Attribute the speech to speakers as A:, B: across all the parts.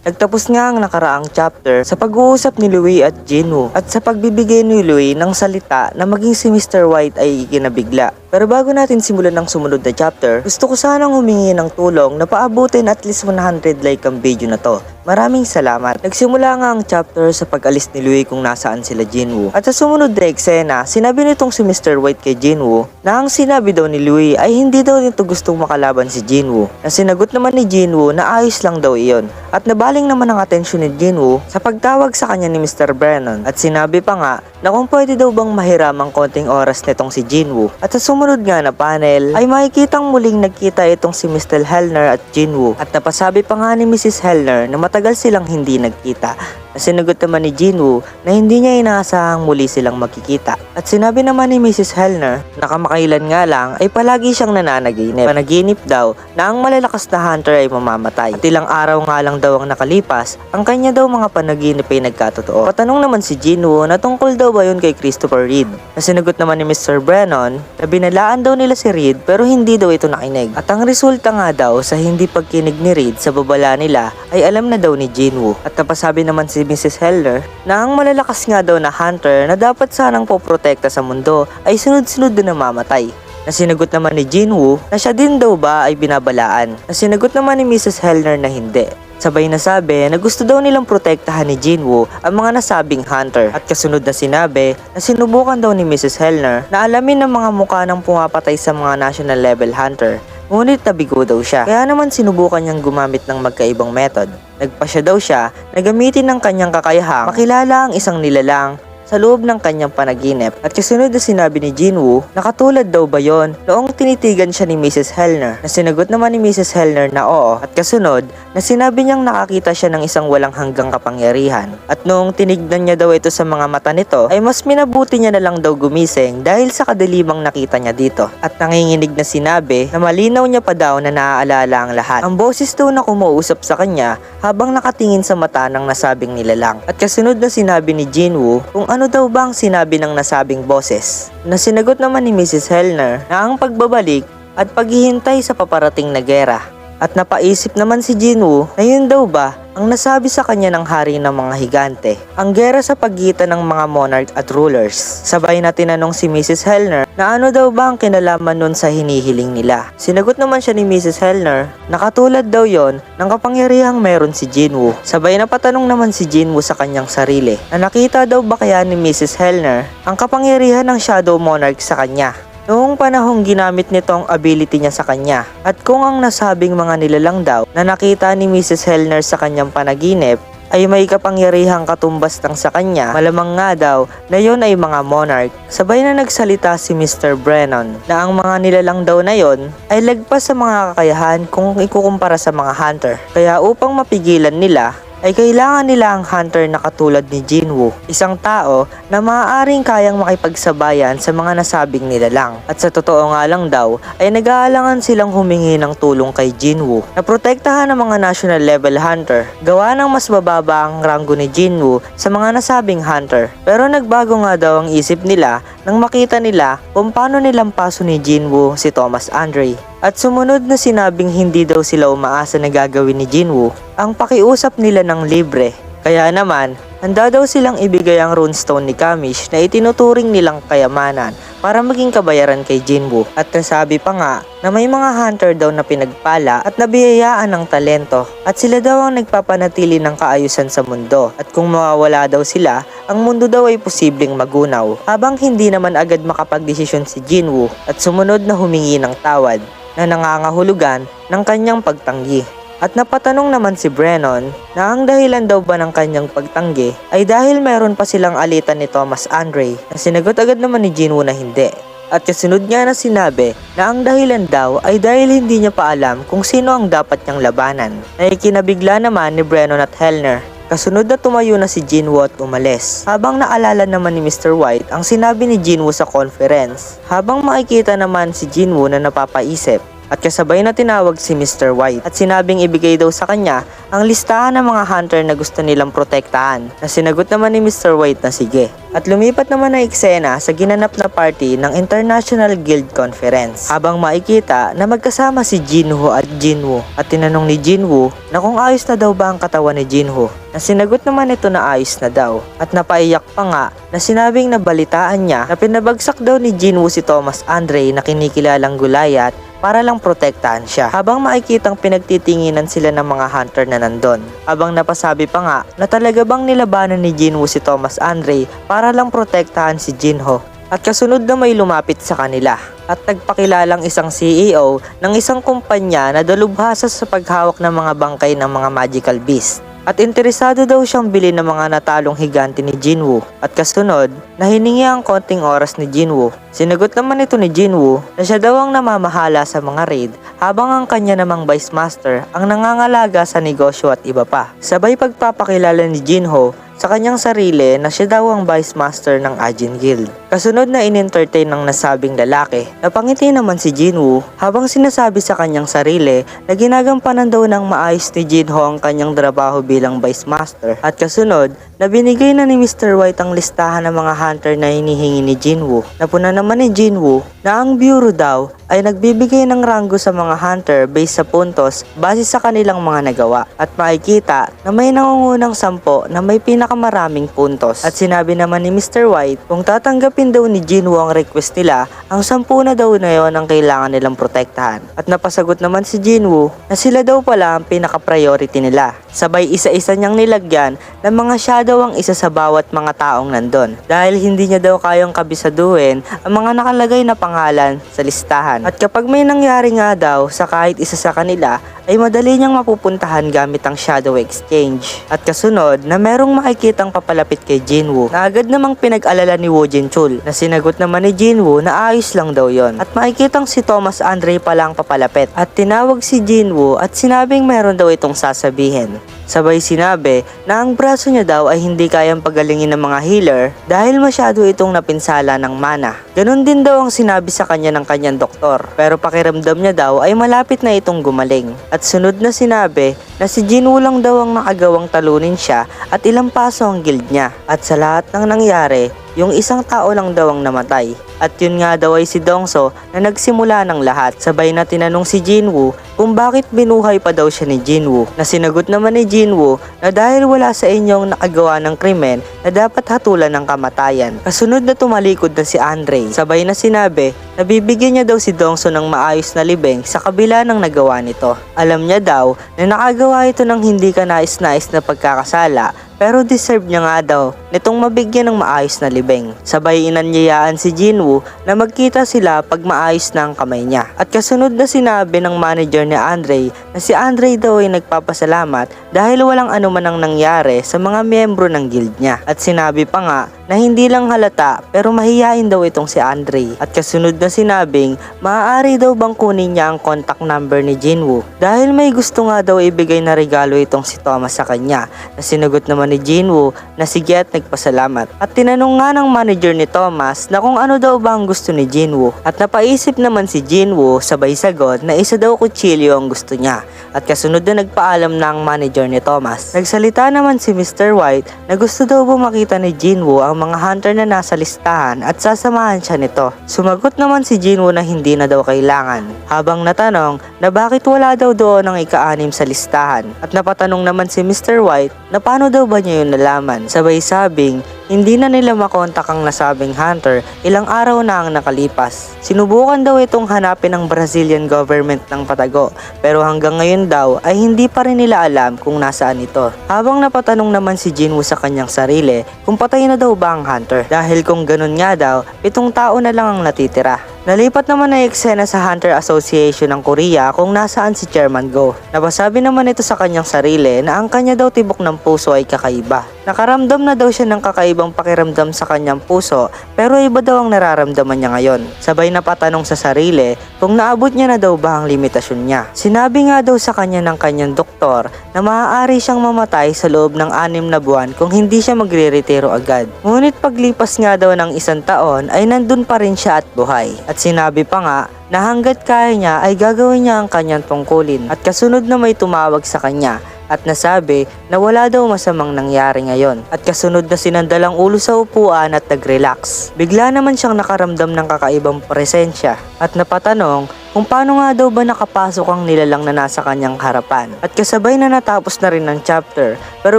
A: Nagtapos nga ang nakaraang chapter sa pag-uusap ni Louie at Jinwoo at sa pagbibigay ni Louie ng salita na maging si Mr. White ay ikinabigla. Pero bago natin simulan ang sumunod na chapter, gusto ko sanang humingi ng tulong na paabutin at least 100 like ang video na to. Maraming salamat. Nagsimula nga ang chapter sa pag-alis ni Louie kung nasaan sila Jinwoo. At sa sumunod na eksena, sinabi nitong si Mr. White kay Jinwoo na ang sinabi daw ni Louie ay hindi daw nito gustong makalaban si Jinwoo. Na sinagot naman ni Jinwoo na ayos lang daw iyon. At nabaling naman ang atensyon ni Jinwoo sa pagtawag sa kanya ni Mr. Brennan. At sinabi pa nga na kung pwede daw bang mahiram ang konting oras nitong si Jinwoo. At sa sumunod nga na panel ay makikitang muling nagkita itong si Mr. Helner at Jinwoo. At napasabi pa nga ni Mrs. Helner na matagal silang hindi nagkita. Sinagot naman ni Jinwoo na hindi niya inaasahang muli silang magkikita. At sinabi naman ni Mrs. Helner na kamakailan nga lang ay palagi siyang nananaginip. Panaginip daw na ang malalakas na hunter ay mamamatay. At ilang araw nga lang daw ang nakalipas, ang kanya daw mga panaginip ay nagkatotoo. Patanong naman si Jinwoo na tungkol daw ba yun kay Christopher Reed. Sinagot naman ni Mr. Brennan na binalaan daw nila si Reed pero hindi daw ito nakinig. At ang resulta nga daw sa hindi pagkinig ni Reed sa babala nila ay alam na daw ni Jinwoo. At napasabi naman si Mrs. Helner na ang malalakas nga daw na hunter na dapat sanang poprotekta sa mundo ay sunod-sunod na namamatay. Na sinagot naman ni Jinwoo na siya din daw ba ay binabalaan. Na sinagot naman ni Mrs. Helner na hindi. Sabay nasabi na gusto daw nilang protektahan ni Jinwoo ang mga nasabing hunter. At kasunod na sinabi na sinubukan daw ni Mrs. Helner na alamin ang mga mukha ng pumapatay sa mga national level hunter. Ngunit nabigo daw siya. Kaya naman sinubukan niyang gumamit ng magkaibang method. Nagpasya daw siya na gamitin ng kanyang kakayahang makilala ang isang nilalang sa loob ng kanyang panaginip. At kasunod na sinabi ni Jinwoo na katulad daw ba yon noong tinitigan siya ni Mrs. Helner. Na sinagot naman ni Mrs. Helner na oo. At kasunod na sinabi niyang nakakita siya ng isang walang hanggang kapangyarihan. At noong tinignan niya daw ito sa mga mata nito ay mas minabuti niya na lang daw gumising dahil sa kadilimang nakita niya dito. At nanginginig na sinabi na malinaw niya pa daw na naaalala ang lahat. Ang boses daw na kumuusap sa kanya habang nakatingin sa mata ng nasabing nilalang. At kasunod na sinabi ni Jinwoo kung ano daw bang sinabi ng nasabing boses. Na sinagot naman ni Mrs. Helner na ang pagbabalik at paghihintay sa paparating na gera. At napaisip naman si Jinwoo na yun daw ba ang nasabi sa kanya ng hari ng mga higante, ang gera sa pagitan ng mga monarch at rulers. Sabay na tinanong si Mrs. Helner na ano daw ba ang kinalaman nun sa hinihiling nila. Sinagot naman siya ni Mrs. Helner na katulad daw yon ng kapangyarihang meron si Jinwoo. Sabay na patanong naman si Jinwoo sa kanyang sarili na nakita daw ba kaya ni Mrs. Helner ang kapangyarihan ng Shadow Monarch sa kanya noong panahong ginamit nito ang ability niya sa kanya. At kung ang nasabing mga nilalang daw na nakita ni Mrs. Helner sa kanyang panaginip ay may kapangyarihang katumbas ng sa kanya, malamang nga daw na yon ay mga monarch. Sabay na nagsalita si Mr. Brennan na ang mga nilalang daw na yon ay lagpas sa mga kakayahan kung ikukumpara sa mga hunter. Kaya upang mapigilan nila ay kailangan nila ang hunter na katulad ni Jinwoo, isang tao na maaaring kayang makipagsabayan sa mga nasabing nilalang. At sa totoo nga lang daw ay nag-aalangan silang humingi ng tulong kay Jinwoo na protektahan ng mga national level hunter, gawa ng mas bababa ang ranggo ni Jinwoo sa mga nasabing hunter. Pero nagbago nga daw ang isip nila nang makita nila kung paano nilampaso ni Jinwoo si Thomas Andre. At sumunod na sinabing hindi daw sila umaasa na gagawin ni Jinwoo ang pakiusap nila ng libre. Kaya naman, handa daw silang ibigay ang runestone ni Kamish na itinuturing nilang kayamanan para maging kabayaran kay Jinwoo. At nasabi pa nga na may mga hunter daw na pinagpala at nabiyayaan ng talento at sila daw ang nagpapanatili ng kaayusan sa mundo. At kung mawawala daw sila, ang mundo daw ay posibleng magunaw. Habang hindi naman agad makapagdesisyon si Jinwoo at sumunod na humingi ng tawad na nangangahulugan ng kanyang pagtanggi. At napatanong naman si Brennan na ang dahilan daw ba ng kanyang pagtanggi ay dahil mayroon pa silang alitan ni Thomas Andre, na sinagot agad naman ni Jinwoo na hindi. At kasunod niya na sinabi na ang dahilan daw ay dahil hindi niya pa alam kung sino ang dapat niyang labanan. Na ikinabigla naman ni Brennan at Helner. Kasunod na tumayo na si Jinwoo at umalis. Habang naalala naman ni Mr. White ang sinabi ni Jinwoo sa conference. Habang makikita naman si Jinwoo na napapaisip at kasabay na tinawag si Mr. White at sinabing ibigay daw sa kanya ang listahan ng mga hunter na gusto nilang protektahan, na sinagot naman ni Mr. White na sige. At lumipat naman na eksena sa ginanap na party ng International Guild Conference habang makikita na magkasama si Jinwoo at Jinwoo at tinanong ni Jinwoo na kung ayos na daw ba ang katawan ni Jinwoo, na sinagot naman ito na ayos na daw at napaiyak pa nga na sinabing nabalitaan niya na pinabagsak daw ni Jinwoo si Thomas Andre na kinikilalang Gulayat para lang protektahan siya, habang makikitang pinagtitinginan sila ng mga hunter na nandun. Habang napasabi pa nga na talaga bang nilabanan ni Jinwoo si Thomas Andre para lang protektahan si Jinho. At kasunod na may lumapit sa kanila at nagpakilalang isang CEO ng isang kumpanya na dalubhasa sa paghawak ng mga bangkay ng mga magical beast. At interesado daw siyang bilhin ng mga natalong higante ni Jinwoo. At kasunod, nahiningi ang konting oras ni Jinwoo. Sinagot naman ito ni Jinwoo na siya daw ang namamahala sa mga raid habang ang kanya namang Vice Master ang nangangalaga sa negosyo at iba pa. Sabay pagpapakilala ni Jinho sa kanyang sarili na siya daw ang Vice Master ng Ajin Guild. Kasunod na in-entertain ng nasabing lalaki. Napangiti naman si Jinwoo habang sinasabi sa kanyang sarili na ginagampanan daw ng maayos ni Jinho ang kanyang trabaho bilang Vice Master. At kasunod, na binigay na ni Mr. White ang listahan ng mga hunter na hinihingi ni Jinwoo. Napuna naman ni Jinwoo na ang bureau daw ay nagbibigay ng ranggo sa mga hunter based sa puntos base sa kanilang mga nagawa. At makikita na may nangungunang 10 na may pinakamaraming puntos. At sinabi naman ni Mr. White kung tatanggapin daw ni Jinwoo ang request nila, ang 10 na daw na yon ang kailangan nilang protektahan. At napasagot naman si Jinwoo na sila daw pala ang pinaka-priority nila. Sabay isa-isa niyang nilagyan ng mga shadow ang isa sa bawat mga taong nandun, dahil hindi niya daw kayang kabisaduhin ang mga nakalagay na pangalan sa listahan. At kapag may nangyari nga daw sa kahit isa sa kanila, ay madali niyang mapupuntahan gamit ang Shadow Exchange. At kasunod na merong makikitang papalapit kay Jinwoo na agad namang pinag-alala ni Woo Jinchul, na sinagot naman ni Jinwoo na ayos lang daw yon. At makikitang si Thomas Andre pala ang papalapit at tinawag si Jinwoo at sinabing meron daw itong sasabihin. Sabay sinabi na ang braso niya daw ay hindi kayang pagalingin ng mga healer dahil masyado itong napinsala ng mana. Ganon din daw ang sinabi sa kanya ng kanyang doktor, pero pakiramdam niya daw ay malapit na itong gumaling. At sunod na sinabi na si Jinwoo lang daw ang nakagawang talunin siya at ilang paso ang guild niya. At sa lahat ng nangyari, yung isang tao lang daw ang namatay. At yun nga daw ay si Dongso na nagsimula ng lahat. Sabay na tinanong si Jinwoo kung bakit binuhay pa daw siya ni Jinwoo, na sinagot naman ni Jinwoo na dahil wala sa inyong nakagawa ng krimen na dapat hatulan ng kamatayan. Kasunod na tumalikod na si Andre. Sabay na sinabi na bibigyan niya daw si Dongso ng maayos na libing sa kabila ng nagawa nito. Alam niya daw na nakagawa ito ng hindi ka nais-nais na pagkakasala, pero deserve niya nga daw nitong mabigyan ng maayos na libing. Sabay inanyayaan si Jinwoo na magkita sila pag maayos na ang kamay niya. At kasunod na sinabi ng manager ni Andre na si Andre daw ay nagpapasalamat dahil walang anuman ang nangyari sa mga miyembro ng guild niya. At sinabi pa nga na hindi lang halata pero mahihain daw itong si Andre. At kasunod na sinabing maaari daw bang kunin niya ang contact number ni Jinwoo dahil may gusto nga daw ibigay na regalo itong si Thomas sa kanya, na sinagot naman ni Jinwoo na sige at nagpasalamat. At tinanong nga ng manager ni Thomas na kung ano daw ba ang gusto ni Jinwoo, at napaisip naman si Jinwoo sabay sagot na isa daw kutsilyo ang gusto niya. At kasunod na nagpaalam na ang manager ni Thomas. Nagsalita naman si Mr. White na gusto daw makita ni Jinwoo ang mga hunter na nasa listahan at sasamahan siya nito. Sumagot naman si Jinwoo na hindi na daw kailangan, habang natanong na bakit wala daw doon ang ika-6 sa listahan. At napatanong naman si Mr. White na paano daw ba niya yun nalaman. Sabay sabing hindi na nila makontak ang nasabing hunter ilang araw na ang nakalipas. Sinubukan daw itong hanapin ng Brazilian government ng patago, pero hanggang ngayon daw ay hindi pa rin nila alam kung nasaan ito. Habang napatanong naman si Jinwoo sa kanyang sarili kung patay na daw ba ang hunter, dahil kung ganun nga daw, 7 tao na lang ang natitira. Nalipat naman na eksena sa Hunter Association ng Korea kung nasaan si Chairman Go. Napasabi naman ito sa kanyang sarili na ang kanya daw tibok ng puso ay kakaiba. Nakaramdam na daw siya ng kakaibang pakiramdam sa kanyang puso, pero iba daw ang nararamdaman niya ngayon. Sabay na patanong sa sarili kung naabot niya na daw ba ang limitasyon niya. Sinabi nga daw sa kanya ng kanyang doktor na maaari siyang mamatay sa loob ng 6 na buwan kung hindi siya magre-retiro agad. Ngunit paglipas nga daw ng 1 taon ay nandun pa rin siya at buhay. At sinabi pa nga na hanggat kaya niya ay gagawin niya ang kanyang tungkulin. At kasunod na may tumawag sa kanya at nasabi na wala daw masamang nangyari ngayon. At kasunod na sinandalang ulo sa upuan at nag-relax. Bigla naman siyang nakaramdam ng kakaibang presensya at napatanong kung paano nga daw ba nakapasok ang nilalang na nasa kanyang harapan. At kasabay na natapos na rin ang chapter. Pero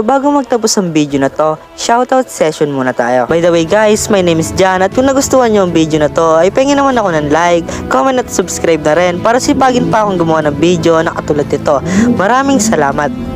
A: bago magtapos ang video na to, shoutout session muna tayo. By the way guys, my name is Jan at kung nagustuhan nyo ang video na to ay pahingin naman ako ng like, comment at subscribe na rin para sipagin pa akong gumawa ng video na katulad nito. Maraming salamat!